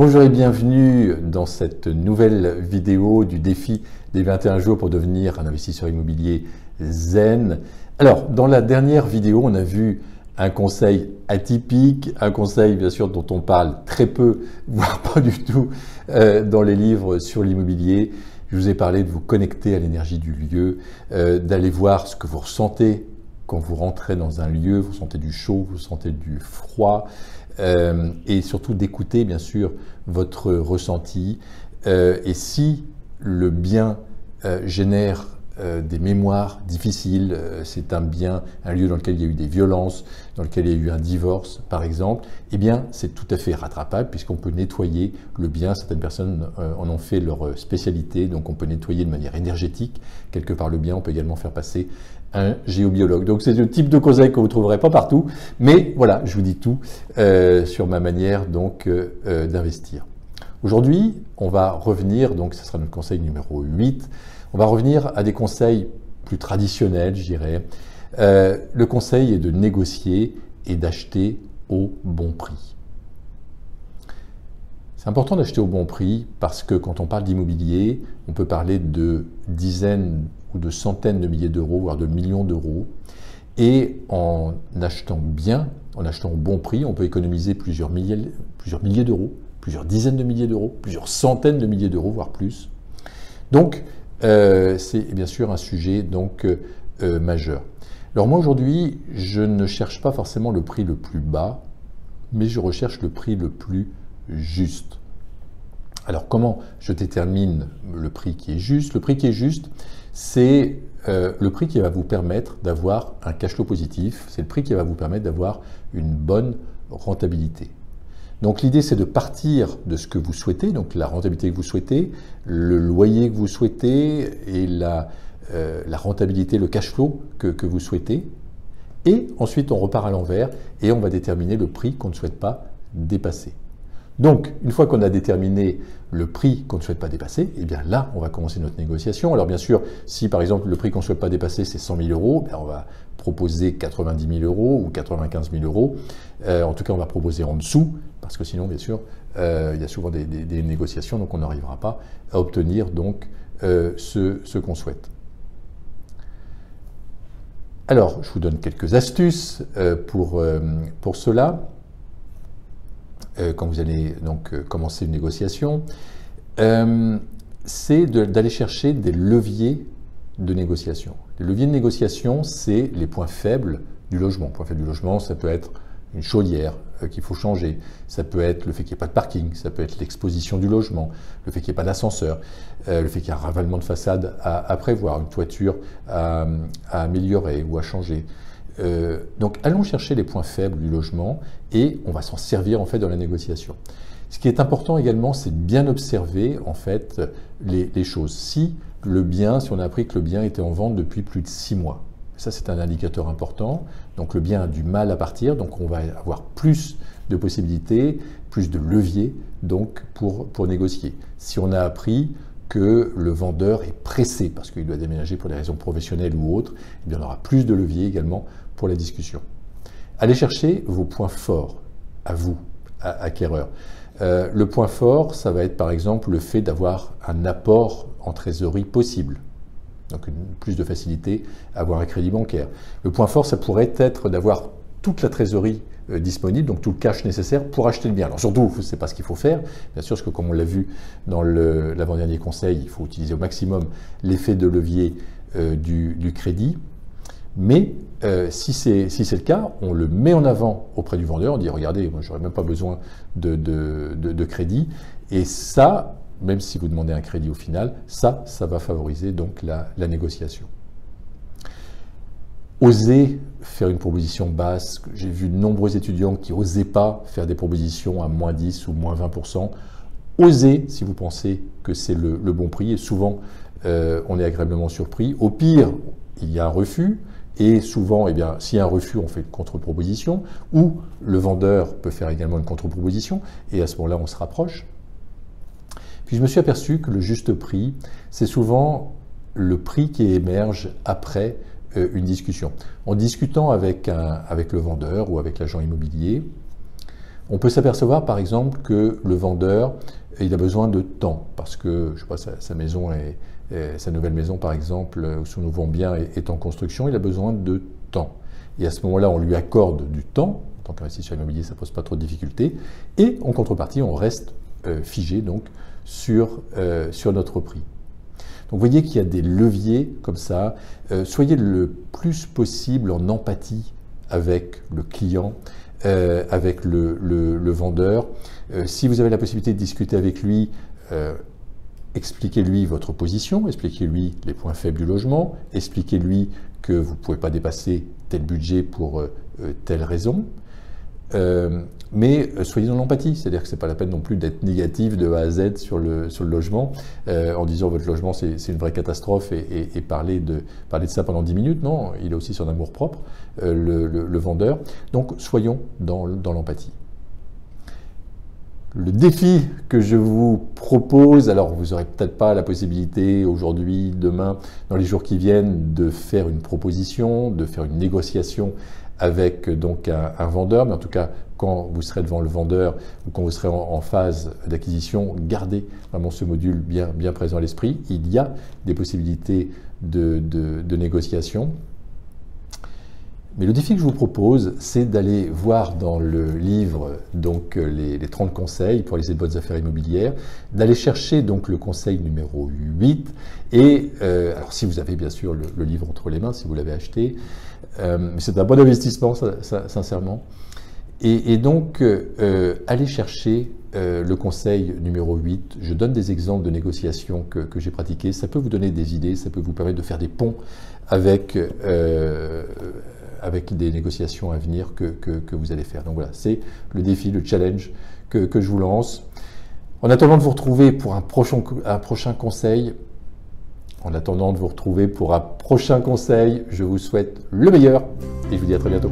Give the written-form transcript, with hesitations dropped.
Bonjour et bienvenue dans cette nouvelle vidéo du défi des 21 jours pour devenir un investisseur immobilier zen. Alors, dans la dernière vidéo, on a vu un conseil atypique, un conseil bien sûr dont on parle très peu, voire pas du tout dans les livres sur l'immobilier. Je vous ai parlé de vous connecter à l'énergie du lieu, d'aller voir ce que vous ressentez quand vous rentrez dans un lieu, vous sentez du chaud, vous sentez du froid, et surtout d'écouter bien sûr votre ressenti. Et si le bien génère des mémoires difficiles, c'est un bien, un lieu dans lequel il y a eu des violences, dans lequel il y a eu un divorce par exemple, eh bien c'est tout à fait rattrapable puisqu'on peut nettoyer le bien. Certaines personnes en ont fait leur spécialité, donc on peut nettoyer de manière énergétique quelque part le bien. On peut également faire passer un géobiologue. Donc c'est le type de conseil que vous ne trouverez pas partout, mais voilà, je vous dis tout sur ma manière donc d'investir. Aujourd'hui, on va revenir, donc ce sera notre conseil numéro 8, on va revenir à des conseils plus traditionnels, je dirais. Le conseil est de négocier et d'acheter au bon prix. C'est important d'acheter au bon prix parce que quand on parle d'immobilier, on peut parler de dizaines ou de centaines de milliers d'euros, voire de millions d'euros. Et en achetant bien, en achetant au bon prix, on peut économiser plusieurs milliers d'euros, plusieurs dizaines de milliers d'euros, plusieurs centaines de milliers d'euros, voire plus. Donc, c'est bien sûr un sujet donc, majeur. Alors moi aujourd'hui, je ne cherche pas forcément le prix le plus bas, mais je recherche le prix le plus juste. Alors comment je détermine le prix qui est juste? Le prix qui est juste, c'est le prix qui va vous permettre d'avoir un cash flow positif, c'est le prix qui va vous permettre d'avoir une bonne rentabilité. Donc l'idée c'est de partir de ce que vous souhaitez, donc la rentabilité que vous souhaitez, le loyer que vous souhaitez et la rentabilité, le cash flow que vous souhaitez. Et ensuite on repart à l'envers et on va déterminer le prix qu'on ne souhaite pas dépasser. Donc, une fois qu'on a déterminé le prix qu'on ne souhaite pas dépasser, eh bien là, on va commencer notre négociation. Alors bien sûr, si par exemple le prix qu'on ne souhaite pas dépasser, c'est 100 000 euros, on va proposer 90 000 euros ou 95 000 euros. En tout cas, on va proposer en dessous, parce que sinon, bien sûr, il y a souvent des négociations, donc on n'arrivera pas à obtenir donc, ce qu'on souhaite. Alors, je vous donne quelques astuces pour cela. Quand vous allez donc commencer une négociation, c'est d'aller chercher des leviers de négociation. Les leviers de négociation, c'est les points faibles du logement. Point faible du logement, ça peut être une chaudière qu'il faut changer, ça peut être le fait qu'il n'y ait pas de parking, ça peut être l'exposition du logement, le fait qu'il n'y ait pas d'ascenseur, le fait qu'il y ait un ravalement de façade à prévoir, une toiture à améliorer ou à changer. Donc allons chercher les points faibles du logement et on va s'en servir en fait dans la négociation. Ce qui est important également, c'est de bien observer en fait les choses. Si on a appris que le bien était en vente depuis plus de 6 mois, ça c'est un indicateur important, donc le bien a du mal à partir, donc on va avoir plus de possibilités, plus de leviers donc pour négocier. Si on a appris que le vendeur est pressé parce qu'il doit déménager pour des raisons professionnelles ou autres, eh bien on aura plus de leviers également pour la discussion. Allez chercher vos points forts, à vous, acquéreurs. Le point fort, ça va être par exemple le fait d'avoir un apport en trésorerie possible. Donc plus de facilité à avoir un crédit bancaire. Le point fort, ça pourrait être d'avoir toute la trésorerie disponible, donc tout le cash nécessaire pour acheter le bien. Alors surtout, c'est pas ce qu'il faut faire, bien sûr, parce que comme on l'a vu dans l'avant-dernier conseil, il faut utiliser au maximum l'effet de levier du crédit. Mais si c'est le cas, on le met en avant auprès du vendeur, on dit regardez, moi j'aurais même pas besoin de crédit, et ça, même si vous demandez un crédit au final, ça va favoriser donc la négociation. Oser faire une proposition basse. J'ai vu de nombreux étudiants qui n'osaient pas faire des propositions à moins 10 ou moins 20%. Osez si vous pensez que c'est le bon prix, et souvent on est agréablement surpris. Au pire, il y a un refus. Et souvent, eh bien, s'il y a un refus, on fait une contre-proposition, ou le vendeur peut faire également une contre-proposition, et à ce moment-là, on se rapproche. Puis je me suis aperçu que le juste prix, c'est souvent le prix qui émerge après une discussion. En discutant avec le vendeur ou avec l'agent immobilier, On peut s'apercevoir par exemple que le vendeur, il a besoin de temps parce que je sais pas, sa maison sa nouvelle maison par exemple, ou son nouveau bien est en construction, il a besoin de temps. Et à ce moment-là, on lui accorde du temps. En tant qu'investisseur immobilier, ça ne pose pas trop de difficultés. Et en contrepartie, on reste figé donc, sur notre prix. Donc vous voyez qu'il y a des leviers comme ça. Soyez le plus possible en empathie avec le client, avec le vendeur. Si vous avez la possibilité de discuter avec lui, expliquez-lui votre position, expliquez-lui les points faibles du logement, expliquez-lui que vous ne pouvez pas dépasser tel budget pour telle raison. Mais soyez dans l'empathie, c'est-à-dire que ce n'est pas la peine non plus d'être négatif de A à Z sur le logement, en disant votre logement c'est une vraie catastrophe et parler de ça pendant 10 minutes. Non, il a aussi son amour propre, le vendeur. Donc soyons dans l'empathie. Le défi que je vous propose, alors vous n'aurez peut-être pas la possibilité aujourd'hui, demain, dans les jours qui viennent, de faire une proposition, de faire une négociation avec donc un vendeur, mais en tout cas, quand vous serez devant le vendeur ou quand vous serez en phase d'acquisition, gardez vraiment ce module bien présent à l'esprit. Il y a des possibilités de négociation. Mais le défi que je vous propose, c'est d'aller voir dans le livre donc, les 30 conseils pour réaliser de bonnes affaires immobilières, d'aller chercher donc le conseil numéro 8. Et alors si vous avez bien sûr le livre entre les mains, si vous l'avez acheté, c'est un bon investissement, sincèrement. Et donc, allez chercher le conseil numéro 8. Je donne des exemples de négociations que j'ai pratiquées. Ça peut vous donner des idées, ça peut vous permettre de faire des ponts avec des négociations à venir que vous allez faire. Donc voilà, c'est le défi, le challenge que je vous lance. En attendant de vous retrouver pour un prochain conseil, je vous souhaite le meilleur et je vous dis à très bientôt.